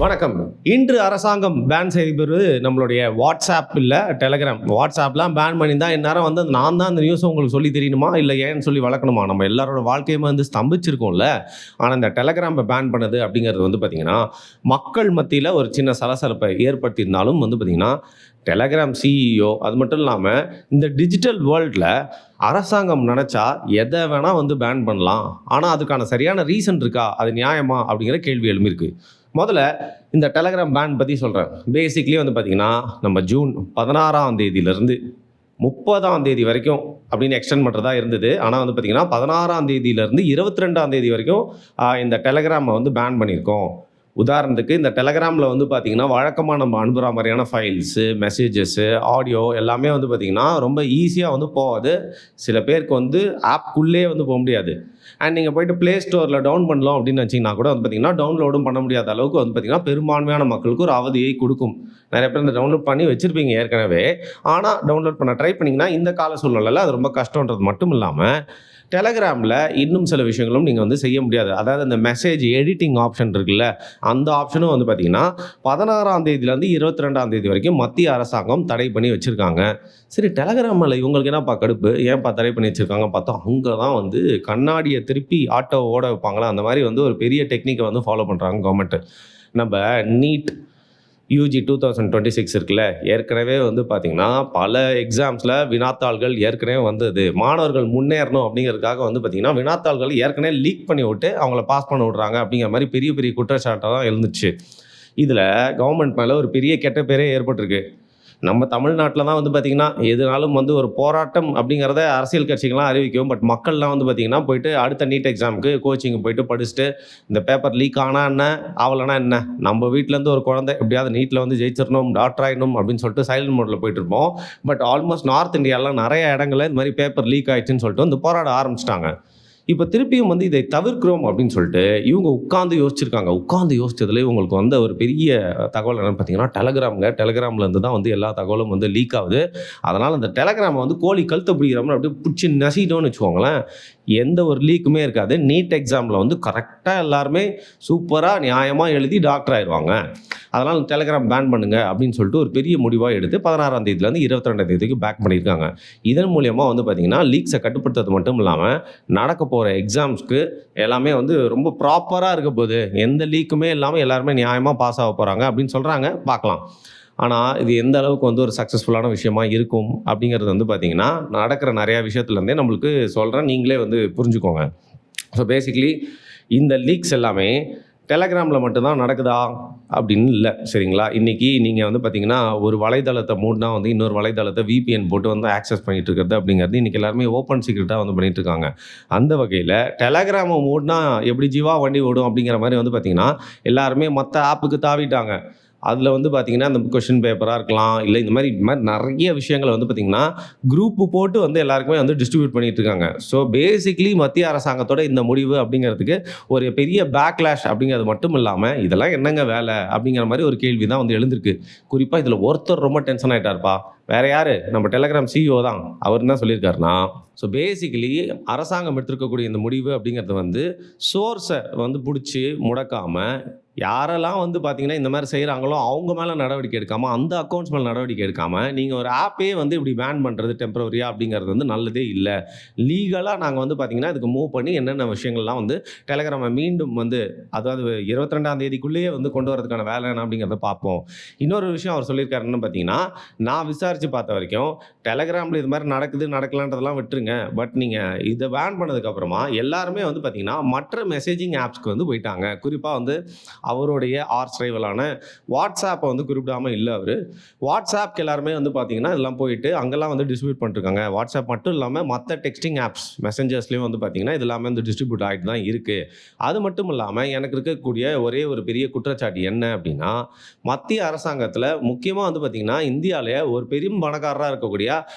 வணக்கம். இன்று அரசாங்கம் பேன் செய்திருப்பது நம்மளுடைய வாட்ஸ்அப் இல்ல டெலகிராம். வாட்ஸ்அப்லாம் பேன் பண்ணியிருந்தா இந்நேரம் வந்து நான் தான் அந்த நியூஸ உங்களுக்கு சொல்லி தெரியணுமா? இல்ல ஏன்னு சொல்லி வளர்க்கணுமா? நம்ம எல்லாரோட வாழ்க்கையுமே வந்து ஸ்தம்பிச்சிருக்கும்ல. ஆனா இந்த டெலகிராம பேன் பண்ணது அப்படிங்கிறது வந்து பார்த்தீங்கன்னா, மக்கள் மத்தியில ஒரு சின்ன சலசலப்பை ஏற்படுத்தியிருந்தாலும் வந்து பார்த்தீங்கன்னா, டெலகிராம் சிஇஓ அது மட்டும் இல்லாம இந்த டிஜிட்டல் வேர்ல்ட்ல அரசாங்கம் நெனச்சா எத வேணா வந்து பேன் பண்ணலாம். ஆனா அதுக்கான சரியான ரீசன் இருக்கா? அது நியாயமா? அப்படிங்கிற கேள்வி எழும்பியிருக்கு. முதல்ல இந்த டெலகிராம் பேன் பத்தி சொல்றேன். பேசிக்கலி வந்து பார்த்தீங்கன்னா, நம்ம ஜூன் 16ஆம் தேதியிலிருந்து 30ஆம் தேதி வரைக்கும் அப்படின்னு எக்ஸ்டெண்ட் பண்றதா இருந்தது. ஆனா வந்து பார்த்தீங்கன்னா, 16ஆம் தேதியிலிருந்து 22ஆம் தேதி வரைக்கும் இந்த டெலகிராம வந்து பேன் பண்ணியிருக்கோம். உதாரணத்துக்கு இந்த டெலகிராமில் வந்து பார்த்தீங்கன்னா வழக்கமாக நம்ம அனுப்புகிற மாதிரியான ஃபைல்ஸு மெசேஜஸ்ஸு ஆடியோ எல்லாமே வந்து பார்த்திங்கன்னா ரொம்ப ஈஸியாக வந்து போகாது. சில பேருக்கு வந்து ஆப்குள்ளே வந்து போக முடியாது. அண்ட் நீங்கள் போய்ட்டு ப்ளே ஸ்டோரில் டவுன் பண்ணலாம் அப்படின்னு வச்சிங்கன்னா கூட வந்து பார்த்திங்கன்னா டவுன்லோடும் பண்ண முடியாத அளவுக்கு வந்து பார்த்திங்கன்னா பெரும்பான்மையான மக்களுக்கு ஒரு அவதியை கொடுக்கும். நிறைய பேர் இந்த டவுன்லோட் பண்ணி வச்சுருப்பீங்க ஏற்கனவே. ஆனால் டவுன்லோட் பண்ண ட்ரை பண்ணிங்கன்னா இந்த கால சூழ்நிலையில் அது ரொம்ப கஷ்டன்றது மட்டும் இல்லாமல் டெலகிராமில் இன்னும் சில விஷயங்களும் நீங்கள் வந்து செய்ய முடியாது. அதாவது அந்த மெசேஜ் எடிட்டிங் ஆப்ஷன் இருக்குல்ல, அந்த ஆப்ஷனும் வந்து பார்த்தீங்கன்னா 16ஆம் தேதியிலேருந்து 22ஆம் தேதி வரைக்கும் மத்திய அரசாங்கம் தடை பண்ணி வச்சுருக்காங்க. சரி, டெலகிராமில் இவங்களுக்கு என்னப்பா கடுப்பு, ஏன்ப்பா தடை பண்ணி வச்சுருக்காங்க பார்த்தா, அங்கே தான் வந்து கண்ணாடியை திருப்பி ஆட்டோ ஓட வைப்பாங்களா, அந்த மாதிரி வந்து ஒரு பெரிய டெக்னிக்கை வந்து ஃபாலோ பண்ணுறாங்க கவர்மெண்ட்டு. நம்ம நீட் யூஜி 2026 இருக்குல்ல, ஏற்கனவே வந்து பார்த்தீங்கன்னா பல எக்ஸாம்ஸில் வினாத்தாள்கள் ஏற்கனவே வந்தது. மாணவர்கள் முன்னேறணும் அப்படிங்கிறதுக்காக வந்து பார்த்தீங்கன்னா வினாத்தாள்கள் ஏற்கனவே லீக் பண்ணி விட்டு அவங்கள பாஸ் பண்ண விட்றாங்க அப்படிங்கிற மாதிரி பெரிய பெரிய குற்றச்சாட்டெல்லாம் எழுந்துச்சு. இதில் கவர்மெண்ட் மேலே ஒரு பெரிய கெட்ட பேரே ஏற்பட்டிருக்கு. நம்ம தமிழ்நாட்டில் தான் வந்து பார்த்திங்கன்னா எதுனாலும் வந்து ஒரு போராட்டம் அப்படிங்கிறத அரசியல் கட்சிகள்லாம் அறிவிக்கும். பட் மக்கள்லாம் வந்து பார்த்திங்கன்னா போயிட்டு அடுத்த நீட் எக்ஸாமுக்கு கோச்சிங் போயிட்டு படிச்சுட்டு இந்த பேப்பர் லீக் ஆனால் என்ன ஆகலைன்னா என்ன, நம்ம வீட்டிலேருந்து ஒரு குழந்தை எப்படியாவது நீட்டில் வந்து ஜெயிச்சிடணும், டாக்டர் ஆகிடணும் அப்படின்னு சொல்லிட்டு சைலண்ட் மோடில் போயிட்டு இருப்போம். பட் ஆல்மோஸ்ட் நார்த் இந்தியாவில் நிறைய இடங்களில் இந்த மாதிரி பேப்பர் லீக் ஆகிடுச்சின்னு சொல்லிட்டு வந்து போராட ஆரம்பிச்சிட்டாங்க. இப்போ திருப்பியும் வந்து இதை தவிர்க்கிறோம் அப்படின்னு சொல்லிட்டு இவங்க உட்காந்து யோசிச்சிருக்காங்க. உட்காந்து யோசிச்சதுல இவங்களுக்கு வந்து ஒரு பெரிய தகவல் என்னன்னு பார்த்தீங்கன்னா டெலகிராம்லேருந்து தான் வந்து எல்லா தகவலும் வந்து லீக் ஆகுது. அதனால் அந்த டெலகிராமை வந்து கோழி கழுத்தை பிடிக்கிற மாதிரி அப்படியே பிடிச்சி நசிட்டோன்னு வச்சுக்கோங்களேன், எந்த ஒரு லீக்குமே இருக்காது. நீட் எக்ஸாமில் வந்து கரெக்டாக எல்லாருமே சூப்பராக நியாயமாக எழுதி டாக்டர் ஆயிடுவாங்க. அதனால் டெலகிராம் பேன் பண்ணுங்க அப்படின்னு சொல்லிட்டு ஒரு பெரிய முடிவாக எடுத்து 16ஆம் தேதியிலேருந்து 22ஆம் தேதிக்கு பேக் பண்ணியிருக்காங்க. இதன் மூலியமாக வந்து பார்த்திங்கன்னா லீக்ஸை கட்டுப்படுத்துறது மட்டும் இல்லாமல் நடக்க போகிற எக்ஸாம்ஸ்க்கு எல்லாமே வந்து ரொம்ப ப்ராப்பராக இருக்க போகுது. எந்த லீக்குமே இல்லாமல் எல்லாருமே நியாயமாக பாஸ் ஆக போகிறாங்க அப்படின்னு சொல்கிறாங்க. பார்க்கலாம். ஆனால் இது எந்த அளவுக்கு வந்து ஒரு சக்ஸஸ்ஃபுல்லான விஷயமா இருக்கும் அப்படிங்கிறது வந்து பார்த்திங்கன்னா நடக்கிற நிறையா விஷயத்துலேருந்தே நம்மளுக்கு சொல்கிறேன், நீங்களே வந்து புரிஞ்சுக்கோங்க. ஸோ பேசிக்கலி இந்த லீக்ஸ் எல்லாமே டெலகிராமில் மட்டும்தான் நடக்குதா அப்படின்னு இல்லை, சரிங்களா? இன்றைக்கி நீங்கள் வந்து பார்த்தீங்கன்னா ஒரு வலைதளத்தை மூடினா வந்து இன்னொரு வலைதளத்தை VPN போட்டு வந்து ஆக்சஸ் பண்ணிகிட்டு இருக்கிறது அப்படிங்கிறது இன்றைக்கி எல்லாருமே ஓப்பன் சீக்ரெட்டாக வந்து பண்ணிகிட்டு இருக்காங்க. அந்த வகையில் டெலகிராமை மூடினா எப்படி ஜீவா வண்டி ஓடும் அப்படிங்கிற மாதிரி வந்து பார்த்திங்கன்னா எல்லாருமே மற்ற ஆப்புக்கு தாவிட்டாங்க. அதில் வந்து பார்த்திங்கன்னா இந்த கொஷின் பேப்பராக இருக்கலாம், இல்லை இந்த மாதிரி நிறைய விஷயங்களை வந்து பார்த்திங்கன்னா குரூப்பு போட்டு வந்து எல்லாருக்குமே வந்து டிஸ்ட்ரிபியூட் பண்ணிகிட்டு இருக்காங்க. ஸோ பேசிக்லி மத்திய அரசாங்கத்தோட இந்த முடிவு அப்படிங்கிறதுக்கு ஒரு பெரிய பேக்லாஷ் அப்படிங்கிறது மட்டும் இல்லாமல் இதெல்லாம் என்னங்க வேலை அப்படிங்கிற மாதிரி ஒரு கேள்வி தான் வந்து எழுந்திருக்கு. குறிப்பாக இதில் ஒருத்தர் ரொம்ப டென்ஷன் ஆகிட்டார்ப்பா. வேறு யார்? நம்ம டெலகிராம் சிஇஓ தான். அவர் என்ன சொல்லியிருக்காருன்னா, ஸோ பேசிக்கலி அரசாங்கம் எடுத்திருக்கக்கூடிய இந்த முடிவு அப்படிங்கிறது வந்து சோர்ஸை வந்து பிடிச்சி முடக்காமல் யாரெல்லாம் வந்து பார்த்தீங்கன்னா இந்த மாதிரி செய்கிறாங்களோ அவங்க மேலே நடவடிக்கை எடுக்காமல், அந்த அக்கௌண்ட்ஸ் மேலே நடவடிக்கை எடுக்காமல் நீங்கள் ஒரு ஆப்பே வந்து இப்படி பேன் பண்ணுறது டெம்பரவரியாக அப்படிங்கிறது வந்து நல்லதே இல்லை. லீகலாக நாங்கள் வந்து பார்த்திங்கன்னா இதுக்கு மூவ் பண்ணி என்னென்ன விஷயங்கள்லாம் வந்து டெலகிராமை மீண்டும் வந்து அதாவது 22ஆம் தேதிக்குள்ளேயே வந்து கொண்டு வரதுக்கான வேலை என்ன அப்படிங்கிறத பார்ப்போம். இன்னொரு விஷயம் அவர் சொல்லியிருக்காருன்னு பார்த்தீங்கன்னா, நான் விசாரித்து பார்த்த வரைக்கும் டெலகிராமில் இது மாதிரி நடக்குது நடக்கலான்றதெல்லாம் விட்டுருங்க. பட் நீங்கள் இதை பேன் பண்ணதுக்கப்புறமா எல்லாருமே வந்து பார்த்திங்கன்னா மற்ற மெசேஜிங் ஆப்ஸ்க்கு வந்து போயிட்டாங்க. குறிப்பாக வந்து அவருடைய ஆர்ஸ் ரைவலான வாட்ஸ்ஆப்பை வந்து குறிப்பிடாமல் இல்லை அவர். வாட்ஸ்ஆப்க்கு எல்லாருமே வந்து பார்த்திங்கன்னா இதெல்லாம் போயிட்டு அங்கெல்லாம் வந்து டிஸ்ட்ரிபியூட் பண்ணிட்டுருக்காங்க. வாட்ஸ்ஆப் மட்டும் இல்லாமல் மற்ற டெக்ஸ்டிங் ஆப்ஸ் மெசஞ்சர்ஸ்லேயும் வந்து பார்த்திங்கன்னா இது எல்லாமே வந்து டிஸ்ட்ரிபியூட் ஆகிட்டு தான் இருக்குது. அது மட்டும் இல்லாமல் எனக்கு இருக்கக்கூடிய ஒரே ஒரு பெரிய குற்றச்சாட்டு என்ன அப்படின்னா, மத்திய அரசாங்கத்தில் முக்கியமாக வந்து பார்த்திங்கன்னா இந்தியாவிலே ஒரு பெரும் பணக்காரராக இருக்கக்கூடிய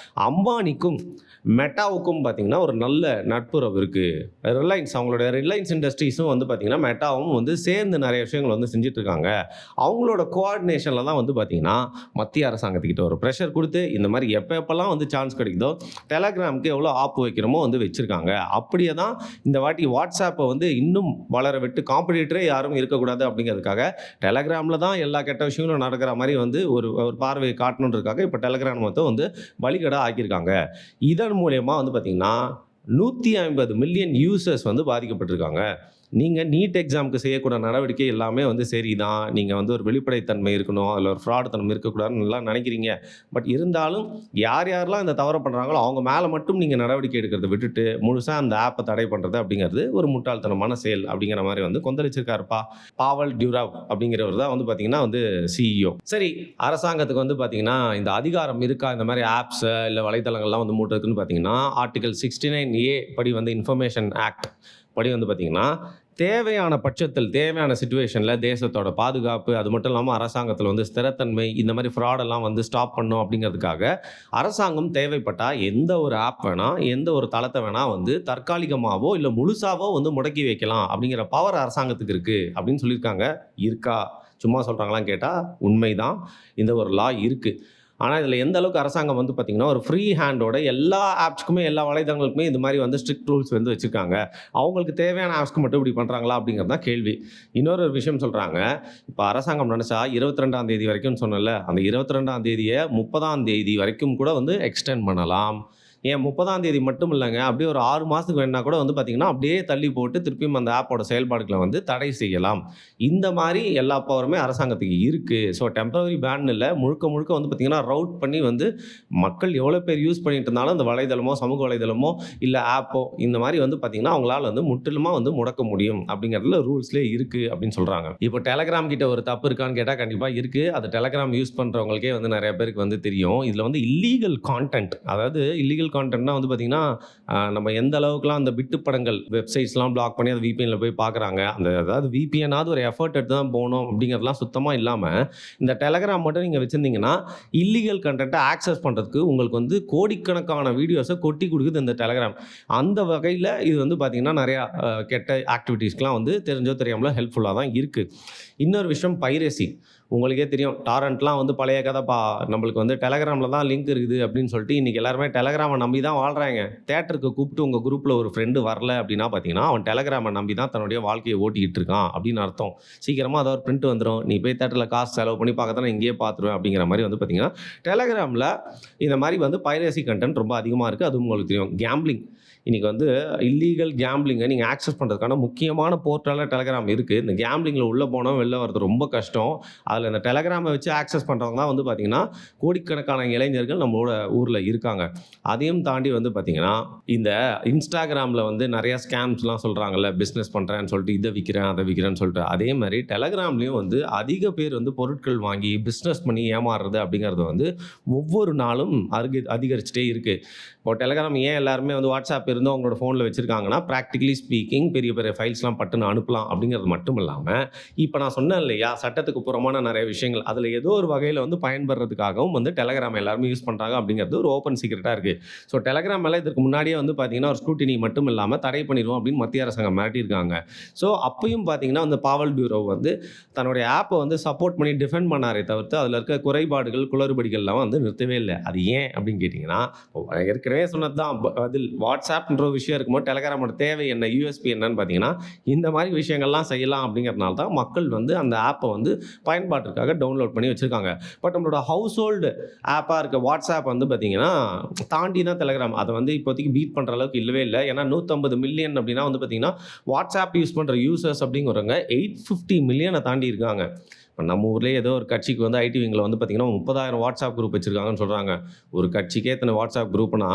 அம்பானிக்கும் மெட்டாவுக்கும் பார்த்திங்கன்னா ஒரு நல்ல நட்புறவு இருக்குது. ரிலையன்ஸ் அவங்களுடைய ரிலையன்ஸ் இண்டஸ்ட்ரீஸும் வந்து பார்த்திங்கன்னா மெட்டாவும் வந்து சேர்ந்து நிறைய விஷயங்கள் வந்து செஞ்சுட்டு இருக்காங்க. அவங்களோட கோஆர்டினேஷன்ல தான் வந்து பார்த்தீங்கன்னா, மத்திய அரசாங்கத்துக்கிட்ட ஒரு பிரஷர் குடுத்து, இந்த மாரி எப்பலாம் வந்து சான்ஸ் கிடைக்குதோ, Telegramக்கு எவ்வளோ ஆப் வைக்கிறோமோ வந்து வச்சிருக்காங்க. அப்படியே தான் இந்த வாட்டி WhatsAppை வந்து இன்னும் வளர விட்டு காம்படிட்டரே யாரும் இருக்கக்கூடாது அப்படிங்கிறதுக்காக, Telegramல தான் எல்லா கெட்ட விஷயங்களும் நடக்கிற மாரி வந்து ஒரு ஒரு பார்வையை காட்டணுன்றதுக்காக, இப்ப Telegram வந்து பலிகடா ஆக்கியிருக்காங்க. இதன் மூலியமா வந்து பார்த்தீங்கன்னா, 150 மில்லியன் யூசர்ஸ் வந்து பாதிக்கப்பட்டிருக்காங்க. நீங்க நீட் எக்ஸாம்க்கு செய்யக்கூடிய நடவடிக்கை எல்லாமே வந்து சரிதான். நீங்க வந்து ஒரு வெளிப்படைத்தன்மை இருக்கணும். அதில ஒரு ஃப்ராட் தனம் இருக்கக்கூடாதுன்னு எல்லாம் நினைக்கிறீங்க. பட் இருந்தாலும் யார் யாரெல்லாம் இந்த தவற பண்றாங்களோ, அவங்க மேல மட்டும் நீங்க நடவடிக்கை எடுக்கிறத விட்டுட்டு, முழுசா அந்த ஆப்ப தடை பண்றது அப்படிங்கிறது ஒரு முட்டாள்தனமான செயல் அப்படிங்கிற மாரி வந்து கொந்தளிச்சிருக்காருப்பா. பாவல் டுராவ் அப்படிங்கிறவர் தான் வந்து பார்த்தீங்கன்னா வந்து சிஇஓ. சரி, அரசாங்கத்துக்கு வந்து பார்த்தீங்கன்னா, இந்த அதிகாரம் இருக்கா? இந்த மாரி ஆப்ஸ இல்ல வலைத்தளங்கள்லாம் வந்து மூடுறதுக்குன்னு பார்த்தீங்கன்னா, ஆர்டிகிள் 69A படி வந்து இன்ஃபர்மேஷன் ஆக்ட் படி வந்து பார்த்தீங்கன்னா, தேவையான பட்சத்தில், தேவையான சிச்சுவேஷன்ல தேசத்தோட பாதுகாப்பு, அது மட்டும் இல்லாம அரசாங்கத்தில வந்து ஸ்திரத்தன்மை, இந்த மாரி ஃப்ராடெல்லாம் வந்து ஸ்டாப் பண்ணணும் அப்படிங்கிறதுக்காக, அரசாங்கம் தேவைப்பட்டா எந்த ஒரு ஆப் வேணா, எந்த ஒரு தளத்த வேணா வந்து தற்காலிகமாவோ, இல்ல முழுசாவோ வந்து முடக்கி வைக்கலாம் அப்படிங்கிற பவர் அரசாங்கத்துக்கு இருக்கு அப்படின்னு சொல்லியிருக்காங்க. இருக்கா? சும்மா சொல்றாங்களான்னு கேட்டா, உண்மைதான். இந்த ஒரு லா இருக்கு. ஆனா, இதில எந்த அளவுக்கு அரசாங்கம் வந்து பார்த்தீங்கன்னா, ஒரு ஃப்ரீ ஹேண்டோட எல்லா ஆப்ஸ்க்குமே, எல்லா வலைதளங்களுக்குமே இது மாரி வந்து ஸ்ட்ரிக்ட் ரூல்ஸ் வந்து வச்சிருக்காங்க. அவங்களுக்கு தேவையான ஆப்ஸ்க்கு மட்டும் இப்படி பண்றாங்களா? அப்படிங்கிறது தான் கேள்வி. இன்னொரு விஷயம் சொல்றாங்க. இப்ப அரசாங்கம் நெனச்சா 22ஆம் தேதி வரைக்கும்னு சொன்னேன்ல, அந்த 22ஆம் தேதிய 30ஆம் தேதி வரைக்கும் கூட வந்து எக்ஸ்டெண்ட் பண்ணலாம். ஏன் 30ஆம் தேதி மட்டும் இல்லங்க. அப்படியே ஒரு 6 மாசத்துக்கு வேணுனா கூட வந்து பார்த்தீங்கன்னா, அப்படியே தள்ளி போட்டு திருப்பியும் அந்த ஆப்போட செயல்பாடுகள வந்து தடை செய்யலாம். இந்த மாரி எல்லா பவருமே அரசாங்கத்துக்கு இருக்கு. ஸோ டெம்பரரி பேன் இல்ல. முழுக்க முழுக்க வந்து பார்த்தீங்கன்னா, ரவுட் பண்ணி வந்து மக்கள் எவ்வளோ பேர் யூஸ் பண்ணிட்டு இருந்தாலும், அந்த வலைதளமோ, சமூக வலைதளமோ, இல்ல ஆப்போ இந்த மாரி வந்து பார்த்தீங்கன்னா, அவங்களால வந்து முற்றிலுமா வந்து முடக்க முடியும் அப்படிங்கிறதுல ரூல்ஸ்லயே இருக்கு அப்படின்னு சொல்றாங்க. இப்போ Telegram கிட்ட ஒரு தப்பு இருக்கான்னு கேட்டா கண்டிப்பா இருக்கு. அது Telegram யூஸ் பண்றவங்களுக்கே வந்து நெறைய பேருக்கு வந்து தெரியும். இதுல வந்து இல்லீகல் கான்டென்ட், அதாவது இல்லீகல் கான்டென்ட்னா வந்து பார்த்தீங்கன்னா, நம்ம எந்த அளவுக்குலாம் அந்த பிட்டு படங்கள் வெப்சைட்ஸ்லாம் பிளாக் பண்ணி, அது VPNல போய் பார்க்குறாங்க. அதாவது VPNாவது ஒரு எஃபோர்ட் எடுத்து தான் போணும் அப்படிங்கிறதெல்லாம் சுத்தமா இல்லாம, இந்த Telegram மட்டும் நீங்க வச்சிருந்தீங்கன்னா, இல்லீகல் கன்டென்ட்ட ஆக்சஸ் பண்றதுக்கு உங்களுக்கு வந்து கோடிக்கணக்கான வீடியோஸ கொட்டி குடுக்குது இந்த Telegram. அந்த வகையில இது வந்து பார்த்தீங்கன்னா, நெறையா கெட்ட ஆக்டிவிட்டீஸ்க்குலாம் வந்து தெரிஞ்சோ தெரியாமலோ ஹெல்ப்ஃபுல்லா தான் இருக்கு. இன்னொரு விஷயம் பைரசி. உங்களுக்கே தெரியும். டாரண்ட்லாம் வந்து பழைய கதைப்பா. நம்மளுக்கு வந்து Telegramல தான் லிங்க் இருக்குது அப்படின்னு சொல்லிட்டு, இன்னைக்கு எல்லாருமே Telegramம நம்பி தான் வாழ்றாங்க. தியேட்டருக்கு கூப்பிட்டு உங்க குரூப்ல ஒரு ஃப்ரெண்ட் வரல அப்படின்னா பார்த்தீங்கன்னா, அவன் Telegramம நம்பி தான் தன்னுடைய வாழ்க்கைய ஓட்டிக்கிட்டு இருக்கான் அப்படின்னு அர்த்தம். சீக்கிரமா ஏதோ ஒரு பிரிண்ட் வந்துரும். நீ போய் தியேட்டர்ல காசு செலவு பண்ணி பார்க்கத்தானே இங்கேயே பார்த்துருவேன் அப்படிங்கிற மாரி வந்து பார்த்தீங்கன்னா, Telegramல இந்த மாரி வந்து பைரசி கன்டென்ட் ரொம்ப அதிகமா இருக்கு. அதுவும் உங்களுக்கு தெரியும். கேம்பிளிங். இன்னைக்கு வந்து இல்லீகல் கேம்பிளிங்க நீங்க ஆக்சஸ் பண்றதுக்கான முக்கியமான போர்ட்டலா Telegram இருக்கு. இந்த கேம்பிளிங்ல உள்ள போனா வெளில வரது ரொம்ப கஷ்டம். அதில இந்த Telegramம வச்சு ஆக்சஸ் பண்றவங்க தான் வந்து பார்த்தீங்கன்னா, கோடிக்கணக்கான இளைஞர்கள் நம்மளோட ஊர்ல இருக்காங்க. அதையும் தாண்டி வந்து பார்த்தீங்கன்னா, இந்த Instagramல வந்து நெறைய ஸ்கேம்ஸ்லாம் சொல்றாங்கல்ல, பிசினஸ் பண்றேன்னு சொல்லிட்டு இத விக்கிறேன், அத விக்கிறேன்னு சொல்லிட்டு. அதே மாரி Telegramலயும் வந்து அதிக பேர் வந்து பொருட்கள் வாங்கி பிசினஸ் பண்ணி ஏமாறுறது அப்படிங்கிறது வந்து ஒவ்வொரு நாளும் அதிகரிச்சுட்டே இருக்கு. இப்போ Telegram ஏன் எல்லாருமே வந்து WhatsApp இருந்தும் அவங்களோட ஃபோன்ல வச்சிருக்காங்கன்னா, பிராக்டிகலி ஸ்பீக்கிங் பெரிய பெரிய ஃபைல்ஸ்லாம் பட்டுன்னு அனுப்பலாம் அப்படிங்கிறது மட்டும் இல்லாம, இப்ப நான் சொன்னேன் இல்லையா, சட்டத்துக்கு புறமான நெறைய விஷயங்கள். அதில ஏதோ ஒரு வகையில வந்து பயன்படுறதுக்காகவும் வந்து Telegram எல்லாருமே யூஸ் பண்றாங்க அப்படிங்கிறது ஒரு ஓப்பன் சீக்ரெட்டா இருக்கு. ஸோ Telegram மேல இதற்கு முன்னாடியே வந்து பார்த்தீங்கன்னா, ஒரு ஸ்க்ரூட்டினி மட்டும் இல்லாம தடை பண்ணிருவோம் அப்படின்னு மத்திய அரசாங்கம் மிரட்டியிருக்காங்க. ஸோ அப்பயும் பார்த்தீங்கன்னா, அந்த பாவல் பியூரோ வந்து தன்னுடைய ஆப்ப வந்து சப்போர்ட் பண்ணி டிஃபெண்ட் பண்ணாரே தவிர்த்து, அதில இருக்க குறைபாடுகள், குளறுபடிகள்லாம் வந்து நிறுத்தவே இல்ல. அது ஏன் அப்படின்னு கேட்டீங்கன்னா, ஏற்கனவே சொன்னது தான் பதில். WhatsAppன்ற ஒரு விஷயம் இருக்கும்போது Telegramமோட தேவை என்ன? USP என்னன்னு பார்த்தீங்கன்னா, இந்த மாரி விஷயங்கள்லாம் செய்யலாம் அப்படிங்கிறதுனால தான் மக்கள் வந்து அந்த ஆப்ப வந்து பயன்பாட்டிற்காக டவுன்லோட் பண்ணி வச்சிருக்காங்க. பட் நம்மளோட ஹவுஸ் ஹோல்டு ஆப்பா இருக்க WhatsApp வந்து பார்த்தீங்கன்னா, தாண்டி தான் Telegram. அத வந்து இப்போதைக்கு பீட் பண்ற அளவுக்கு இல்லவே இல்ல. ஏன்னா 150 மில்லியன் அப்படின்னா வந்து பார்த்தீங்கன்னா, WhatsApp யூஸ் பண்ற யூசர்ஸ் அப்படிங்கிறவங்க 850 மில்லியன தாண்டி இருக்காங்க. இப்ப நம்ம ஊர்லயே ஏதோ ஒரு கட்சிக்கு வந்து ஐடி விங்ல வந்து பார்த்தீங்கன்னா, 30,000 WhatsApp குரூப் வச்சிருக்காங்கன்னு சொல்றாங்க. ஒரு கட்சிக்கே இத்தன WhatsApp குரூப்னா,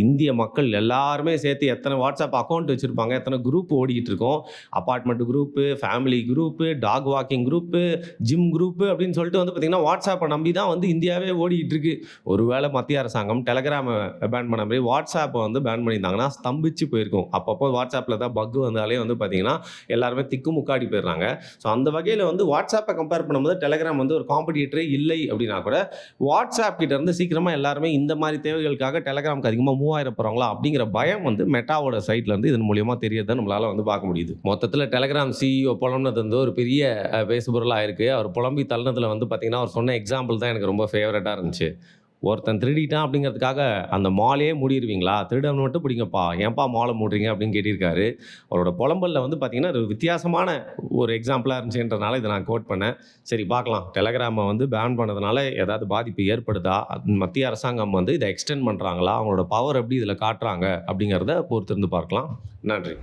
இந்திய மக்கள் எல்லாருமே சேர்த்து எத்தன WhatsApp அக்கவுண்ட் வச்சிருப்பாங்க? எத்தன குரூப் ஓடிக்கிட்டு இருக்கும்? Apartment group, family group, dog walking group, gym group அப்படின்னு சொல்லிட்டு வந்து பார்த்தீங்கன்னா, WhatsAppஅ நம்பி தான் வந்து இந்தியாவே ஓடிக்கிட்டு இருக்கு. ஒருவேளை மத்திய அரசாங்கம் Telegramம பேன் பண்ண மாரி WhatsAppஅ வந்து பேன் பண்ணியிருந்தாங்கன்னா, ஸ்தம்பிச்சு போயிருக்கும். அப்பப்போ WhatsAppல ஏதாவது பக் வந்தாலே வந்து பார்த்தீங்கன்னா, எல்லாருமே திக்குமுக்காடி போயிடுறாங்க. ஸோ அந்த வகையில வந்து WhatsAppஅ கம்பேர் கம்பேர் பண்ணும்போது டெலகிராம் வந்து ஒரு காம்படிட்டரே இல்லை அப்படின்னா கூட வாட்ஸ்அப் கிட்ட இருந்து சீக்கிரமாக எல்லாருமே இந்த மாதிரி தேவைகளுக்காக டெலகிராமுக்கு அதிகமாக மூவ் ஆயிர போகிறாங்களா அப்படிங்கிற பயம் வந்து மெட்டாவோட சைட்ல இருந்து இதன் மூலியமாக தெரியறதை நம்மளால வந்து பார்க்க முடியுது. மொத்தத்தில் டெலகிராம் சிஇஓ புலம்புனது வந்து ஒரு பெரிய பேசுபொருளாக இருக்குது. அவர் புலம்பி தள்ளினதுல வந்து பார்த்தீங்கன்னா அவர் சொன்ன எக்ஸாம்பிள் தான் எனக்கு ரொம்ப ஃபேவரட்டாக இருந்துச்சு. ஒருத்தன் திருடிட்டான் அப்படிங்கிறதுக்காக அந்த மாலே மூடிடுவீங்களா? திருடன் மட்டும் பிடிங்கப்பா, ஏன்பா மாலை மூடுறீங்க அப்படின்னு கேட்டிருக்காரு. அவரோட புலம்பல்ல வந்து பார்த்தீங்கன்னா ஒரு வித்தியாசமான ஒரு எக்ஸாம்பிளாக இருந்துச்சுன்றனால இதை நான் கோட் பண்ணேன். சரி பார்க்கலாம், டெலகிராமை வந்து பேன் பண்ணதுனால ஏதாவது பாதிப்பு ஏற்படுதா? மத்திய அரசாங்கம் வந்து இதை எக்ஸ்டெண்ட் பண்ணுறாங்களா? அவங்களோட பவர் எப்படி இதில் காட்டுறாங்க அப்படிங்கிறத பொறுத்திருந்து பார்க்கலாம். நன்றி.